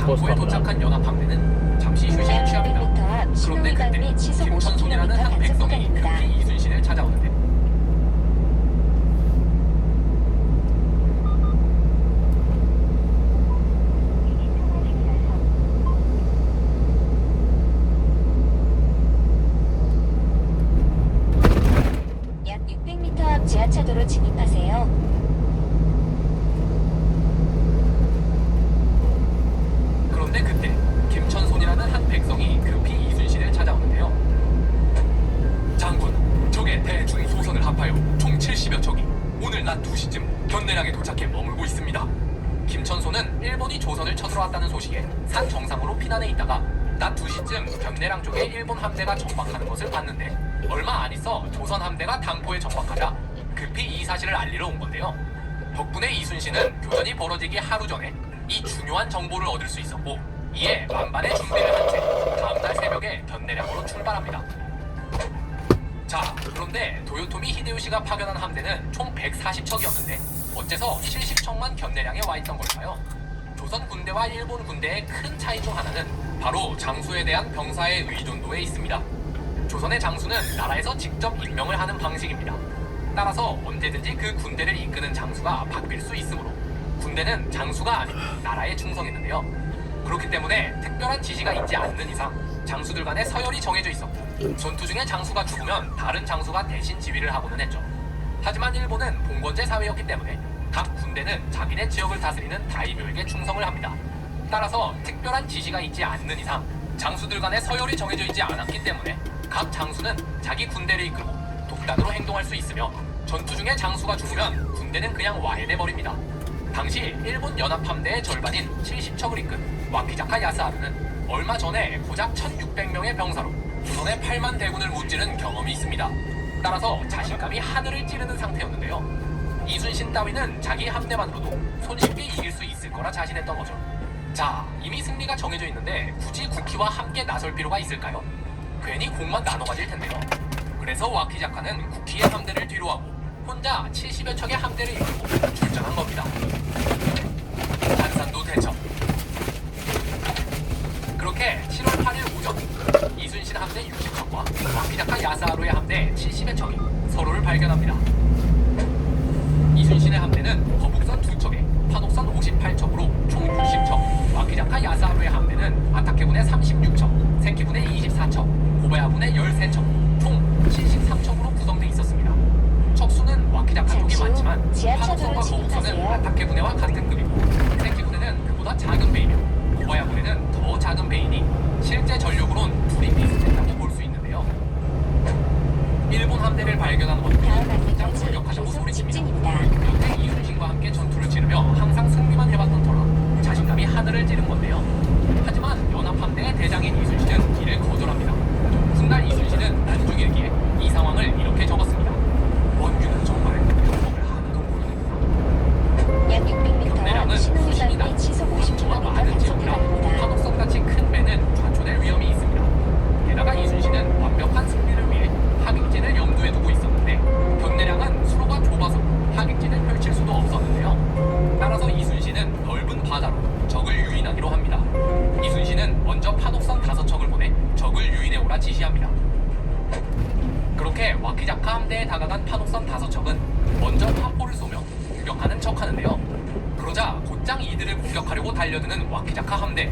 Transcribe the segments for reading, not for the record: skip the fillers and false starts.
장소에 도착한 연합함대는 잠시 휴식을 취합니다. 그런데 그때 김천손이라는 한 백성이 급히 이순신을 찾아오는데 약 600m 앞 지하차도로 진입하세요. 그런데 그때 김천손이라는 한 백성이 급히 이순신을 찾아오는데요. 장군, 적의 대중이 소선을 합하여 총 70여 척이 오늘 낮 2시쯤 견내량에 도착해 머물고 있습니다. 김천손은 일본이 조선을 쳐들어왔다는 소식에 산 정상으로 피난해 있다가 낮 2시쯤 견내량 쪽에 일본 함대가 정박하는 것을 봤는데 얼마 안 있어 조선 함대가 당포에 정박하자 급히 이 사실을 알리러 온 건데요. 덕분에 이순신은 교전이 벌어지기 하루 전에 이 중요한 정보를 얻을 수 있었고 이에 만반의 준비를 한 채 다음날 새벽에 견내량으로 출발합니다. 자, 그런데 도요토미 히데요시가 파견한 함대는 총 140척이었는데 어째서 70척만 견내량에 와 있던 걸까요? 조선 군대와 일본 군대의 큰 차이 중 하나는 바로 장수에 대한 병사의 의존도에 있습니다. 조선의 장수는 나라에서 직접 임명을 하는 방식입니다. 따라서 언제든지 그 군대를 이끄는 장수가 바뀔 수 있으므로 군대는 장수가 아닌 나라에 충성했는데요. 그렇기 때문에 특별한 지시가 있지 않는 이상 장수들 간의 서열이 정해져 있었고 전투 중에 장수가 죽으면 다른 장수가 대신 지휘를 하고는 했죠. 하지만 일본은 봉건제 사회였기 때문에 각 군대는 자기네 지역을 다스리는 다이묘에게 충성을 합니다. 따라서 특별한 지시가 있지 않는 이상 장수들 간의 서열이 정해져 있지 않았기 때문에 각 장수는 자기 군대를 이끌고 독단으로 행동할 수 있으며 전투 중에 장수가 죽으면 군대는 그냥 와해돼 버립니다. 당시 일본 연합함대의 절반인 70척을 이끈 와키자카 야스하루는 얼마 전에 고작 1600명의 병사로 조선의 8만 대군을 무찌른 경험이 있습니다. 따라서 자신감이 하늘을 찌르는 상태였는데요. 이순신 따위는 자기 함대만으로도 손쉽게 이길 수 있을 거라 자신했던 거죠. 자, 이미 승리가 정해져 있는데 굳이 국희와 함께 나설 필요가 있을까요? 괜히 공만 나눠 가질 텐데요. 그래서 와키자카는 국희의 함대를 뒤로하고 혼자 70여 척의 함대를 이끌고 출전한 겁니다. 한산도 대첩. 그렇게 7월 8일 오전 이순신 함대 60척과 와키자카 야스하루의 함대 70여 척이 서로를 발견합니다. 이순신의 함대는 거북선 2척에 판옥선 58척으로 총 60척, 와키자카 야스하루의 함대는 아타케군의 36척, 세키군의 24척, 고바야군의 13척, 총 73척으로 구성되어 있었습니다. 척수는 와키자카 쪽이 많지만 판옥선과 거북선은 아타케 군대와 같은 급이고 세키 군대는 그보다 작은 배이며 고바야 군대는 더 작은 배이니 실제 전력으론 둘이 비슷했다고 볼 수 있는데요. 일본 함대를 발견한 원균은 곧장 돌격하자고 소리칩니다. 여태 이순신과 함께 전투를 치르며 항상 승리만 해봤던 터라 자신감이 하늘을 찌른 건데요. 하지만 연합함대의 대장인 이순신은 이를 거절합니다. 훗날 이순신은 난중일기에 이 상황을 이렇게 적었습니다. 원균은 정말 방법을 하나도 모르는구나. 약 600m 견내량은 앞 신호 수신이다. 위반 및 시속 50km 많은 지역이라 단속바랍니다. 판옥선같이 큰 배는 좌초될 위험이 있습니다. 게다가 이순신은 완벽한 승리를 위해 하객진을 염두에 두고 있었는데 견내량은 수로가 좁아서 하객진을 펼칠 수도 없었는데요. 따라서 이순신은 넓은 바다로 적을 유인하기로 합니다. 이순신은 먼저 판옥선 5척을 보내 적을 유인해 오라 지시합니다. 그렇게 와키자카 함대에 다가간 판옥선 5척은 먼저 화포를 쏘며 공격하는 척하는데요. 그러자 곧장 이들을 공격하려고 달려드는 와키자카 함대.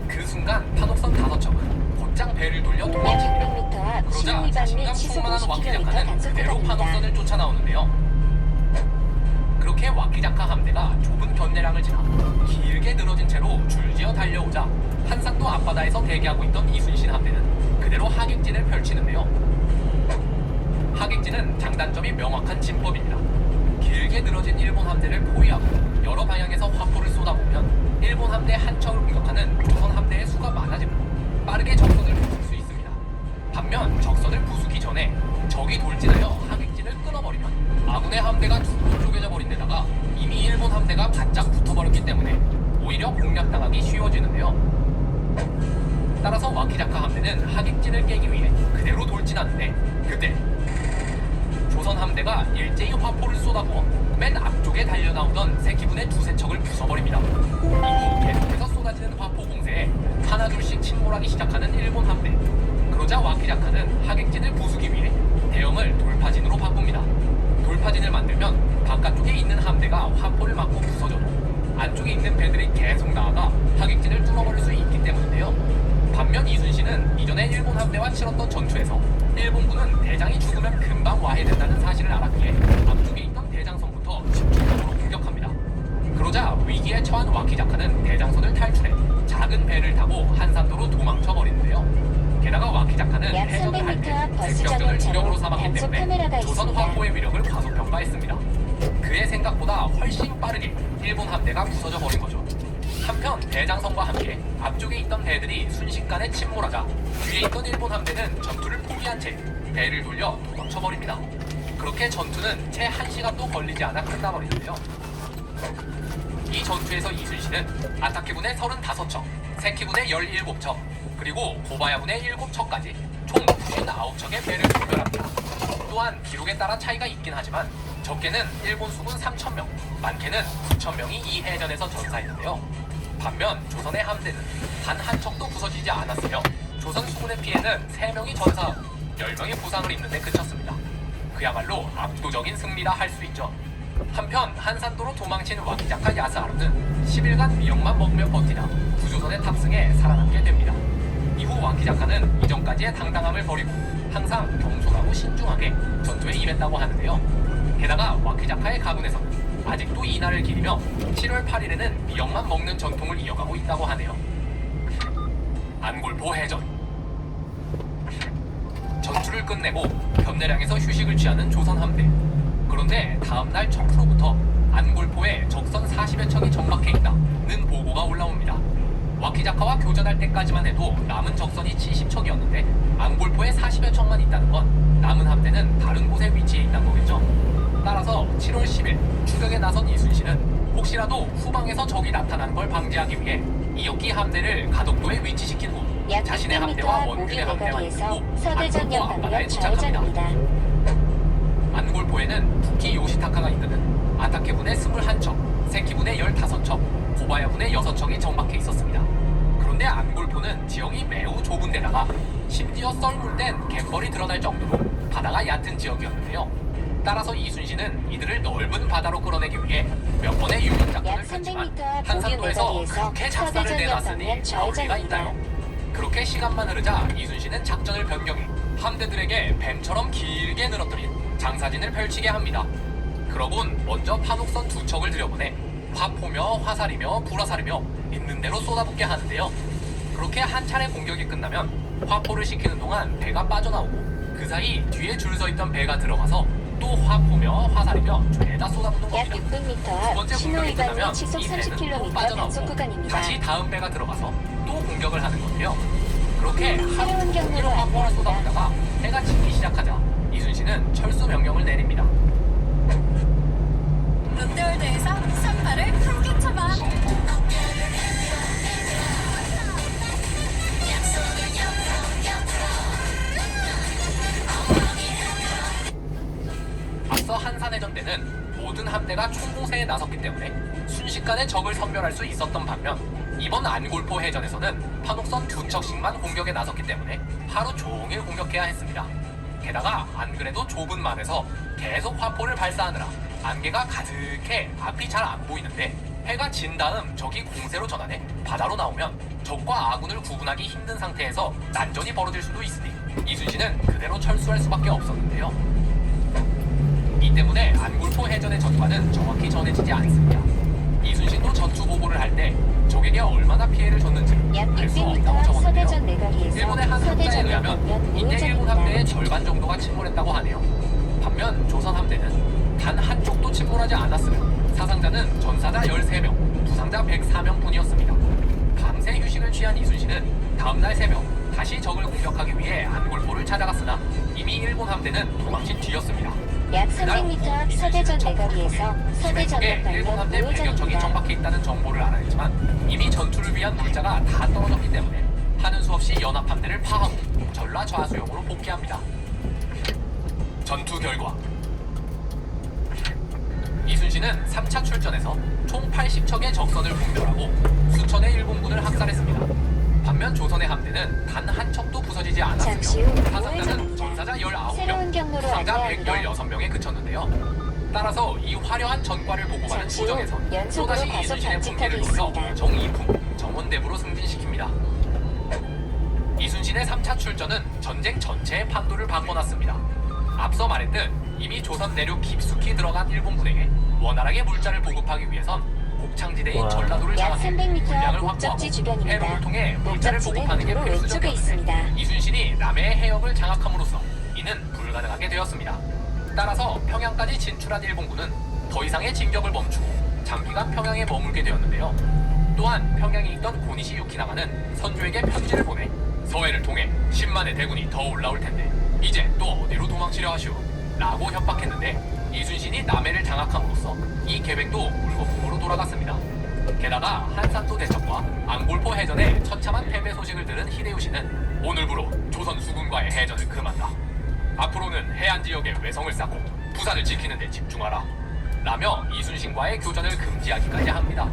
그 순간 판옥선 5척은 곧장 배를 돌려 약 도망칩니다. 600m 앞 그러자 신호 위반 및 자신감 시속 충만한 50km 와키자카는 그대로 단속바랍니다. 판옥선을 쫓아나오는데요. 그렇게 와키자카 함대가 좁은 견내량을 지나 길게 늘어진 채로 줄지어 달려오자 한산도 앞바다에서 대기하고 있던 이순신 함대는 그대로 하객진을 펼치는데요. 하객진은 장단점이 명확한 진법입니다. 길게 늘어진 일본 함대를 포위하고 여러 방향에서 화포를 쏟아보면 일본 함대 한 척을 공격하는 조선 함대의 수가 많아지고 빠르게 적선을 부술 수 있습니다. 반면 적선을 부수기 전에 적이 돌진하여 하객진을 끊어버리면 아군의 함대가 두로 쪼개져 버린 데다가 이미 일본 함대가 바짝 붙어버렸기 때문에 오히려 공략당하기 쉬워지는데요. 따라서 와키자카 함대는 하객진을 깨기 위해 그대로 돌진하는데 그때 조선 함대가 일제히 화포를 쏟아부어 맨 앞쪽에 달려나오던 세키군의 2~3척을 부숴버립니다. 이후 계속해서 쏟아지는 화포 공격에 침몰하기 시작하는 일본 함대. 그러자 와키자카는 하객진을 부수기 위해 대형을 돌파진으로 바꿉니다. 돌파진을 만들면 바깥쪽에 있는 함대가 화포를 맞고 부서져도 안쪽에 있는 배들이 계속 나아가 하객진을 뚫어버릴 수 있기 때문인데요. 반면 이순신은 이전에 일본 함대와 치렀던 전투에서 일본군은 대장이 죽으면 금방 와해된다는 사실을 알았기에 앞쪽에 있던 대장선부터 집중적으로 공격합니다. 그러자 위기에 처한 와키자카는 대장선을 탈출해 작은 배를 타고 한산도로 도망쳐버리는데요. 게다가 와키자카는 약 해적을 할 때 300m 앞 버스 습격전을 주력으로 정류장에 삼았기 단속 때문에 카메라가 조선 있습니다. 화포의 위력을 과소평가했습니다. 그의 생각보다 훨씬 빠르게 일본 함대가 부서져 버린 거죠. 한편 대장선과 함께 앞쪽에 있던 배들이 순식간에 침몰하자 뒤에 있던 일본 함대는 전투를 포기한 채 배를 돌려 도망쳐버립니다. 그렇게 전투는 채 1시간도 걸리지 않아 끝나버리는데요. 이 전투에서 이순신은 아타케군의 35척, 세키군의 17척, 그리고 고바야군의 7척까지 총 99척의 배를 소멸합니다. 또한 기록에 따라 차이가 있긴 하지만 적게는 일본 수군 3,000명, 많게는 9,000명이 이 해전에서 전사했는데요. 반면 조선의 함대는 단 한 척도 부서지지 않았으며 조선 수군의 피해는 3명이 전사하고 10명이 부상을 입는 데 그쳤습니다. 그야말로 압도적인 승리라 할 수 있죠. 한편 한산도로 도망친 와키자카 야스하루는 10일간 미역만 먹으며 버티다 구조선에 탑승해 살아남게 됩니다. 이후 와키자카는 이전까지의 당당함을 버리고 항상 겸손하고 신중하게 전투에 임했다고 하는데요. 게다가 와키자카의 가문에서는 아직도 이날을 기리며 7월 8일에는 미역만 먹는 전통을 이어가고 있다고 하네요. 안골포 해전. 전투를 끝내고 견내량에서 휴식을 취하는 조선 함대. 그런데 다음날 적으로부터 안골포에 적선 40여 척이 정박해 있다는 보고가 올라옵니다. 와키자카와 교전할 때까지만 해도 남은 적선이 70척이었는데 안골포에 40여 척만 있다는 건 남은 함대는 다른 곳에 위치해 있다는 거겠죠. 따라서 7월 10일 추격에 나선 이순신은 혹시라도 후방에서 적이 나타나는 걸 방지하기 위해 이역기 함대를 가덕도에 위치시킨 후 약 자신의 600m 함대와 앞 원균의 모기 함대와 대거리에서 이끌고 서대전역 안골포 방면 앞바다에 도착합니다. 좌회전입니다. 안골포에는 부키 요시타카가 이끄는 아타케군의 21척, 세키군의 15척, 고바야군의 6척이 정박해 있었습니다. 그런데 안골포는 지형이 매우 좁은 데다가 심지어 썰물된 갯벌이 드러날 정도로 바다가 얕은 지역이었는데요. 따라서 이순신은 이들을 넓은 바다로 끌어내기 위해 몇 번의 유격작전을 약 펼치지만 300m 앞 한산도에서 모기 그렇게 작사를 서대전역 내놨으니 방면 좌우리가 있나요? 좌회전입니다. 그렇게 시간만 흐르자 이순신은 작전을 변경해 함대들에게 뱀처럼 길게 늘어뜨린 장사진을 펼치게 합니다. 그러곤 먼저 판옥선 2척을 들여보내 화포며 화살이며 불화살이며 있는 대로 쏟아붓게 하는데요. 그렇게 한 차례 공격이 끝나면 화포를 시키는 동안 배가 빠져나오고 그 사이 뒤에 줄 서 있던 배가 들어가서 또 화포며 화살이며 죄다 쏟아붓는 약 겁니다. 600m 두 앞 번째 신호 공격이 위반이 끝나면 시속 이 배는 또 30km 단속 빠져나오고 구간입니다. 다시 다음 배가 들어가서 또 공격을 하는 건데요. 그렇게 새로운 경로로 화포를 안내합니다. 쏟아붓다가 해가 지기 시작하자 이순신은 철수 명령을 내립니다. 롯데월드에서 선발을 함께 쳐봐. 앞서 한산해전 때는 모든 함대가 총공세에 나섰기 때문에 순식간에 적을 섬멸할 수 있었던 반면 이번 안골포 해전에서는 판옥선 2척씩만 공격에 나섰기 때문에 하루 종일 공격해야 했습니다. 게다가 안 그래도 좁은 만에서 계속 화포를 발사하느라 안개가 가득해 앞이 잘 안 보이는데 해가 진 다음 적이 공세로 전환해 바다로 나오면 적과 아군을 구분하기 힘든 상태에서 난전이 벌어질 수도 있으니 이순신은 그대로 철수할 수밖에 없었는데요. 이 때문에 안골포 해전의 전과는 정확히 전해지지 않습니다. 이순신도 전투 보고를 할 때 적에게 얼마나 피해를 줬는지를 약 알 수 600m 없다고 앞 적었는데요. 서대전 내거리에서 일본의 한 학자에 서대전역 의하면 방면 이때 일본 함대의 우회전입니다. 절반 정도가 침몰했다고 하네요. 반면 조선 함대는 단 한쪽도 침몰하지 않았으며 사상자는 전사자 13명, 부상자 104명 뿐이었습니다. 밤새 휴식을 취한 이순신은 다음날 새벽 다시 적을 공격하기 위해 안골포를 찾아갔으나 이미 일본 함대는 도망친 뒤였습니다. 약 그날 300m 오후 앞 이순신은 서대전 정보를 내거리에서 통해 서대전역 티베트에 일본 방면 함대 100여 척이 우회전입니다. 정박해 있다는 정보를 알아냈지만 이미 전투를 위한 물자가 다 떨어졌기 때문에 하는 수 없이 연합함대를 파하고 전라 좌수용으로 복귀합니다. 전투 결과 이순신은 3차 출전에서 총 80척의 적선을 공멸하고 수천의 일본군을 학살했습니다. 반면 조선의 함대는 함대는 단 한 척도 부서지지 잠시 않았으며 후 사상자는 우회전입니다. 전사자 19명, 새로운 경로로 부상자 안내합니다. 116명에 그쳤는데요. 따라서 이 화려한 전과를 보고받은 잠시 후 조정에선 연속으로 또다시 과속 이순신의 방지턱이 분기를 노려 있습니다. 정이품, 정원대부로 승진시킵니다. 이순신의 3차 출전은 전쟁 전체의 판도를 바꿔놨습니다. 앞서 말했듯 이미 조선 내륙 깊숙이 들어간 일본군에게 원활하게 물자를 보급하기 위해선 곡창지대인 와. 전라도를 약 장악해 300m 물량을 앞 확보하고 목적지 주변입니다. 해로를 통해 물자를 목적지는 보급하는 게 도로 왼쪽에 필수적이었는데 있습니다. 이순신이 남해의 해역을 장악함으로써 이는 불가능하게 되었습니다. 따라서 평양까지 진출한 일본군은 더 이상의 진격을 멈추고 장기간 평양에 머물게 되었는데요. 또한 평양에 있던 고니시 유키나가는 선조에게 편지를 보내 서해를 통해 10만의 대군이 더 올라올 텐데 이제 또 어디로 도망치려 하시오? 라고 협박했는데 이순신이 남해를 장악함으로써 이 계획도 물거품으로 돌아갔습니다. 게다가 한산도 대첩과 앙골포 해전의 처참한 패배 소식을 들은 히데요시는 오늘부로 조선 수군과의 해전을 금한다. 앞으로는 해안 지역에 외성을 쌓고 부산을 지키는 데 집중하라. 라며 이순신과의 교전을 금지하기까지 합니다.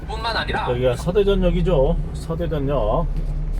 뿐만 아니라 여기가 서대전역이죠. 서대전역.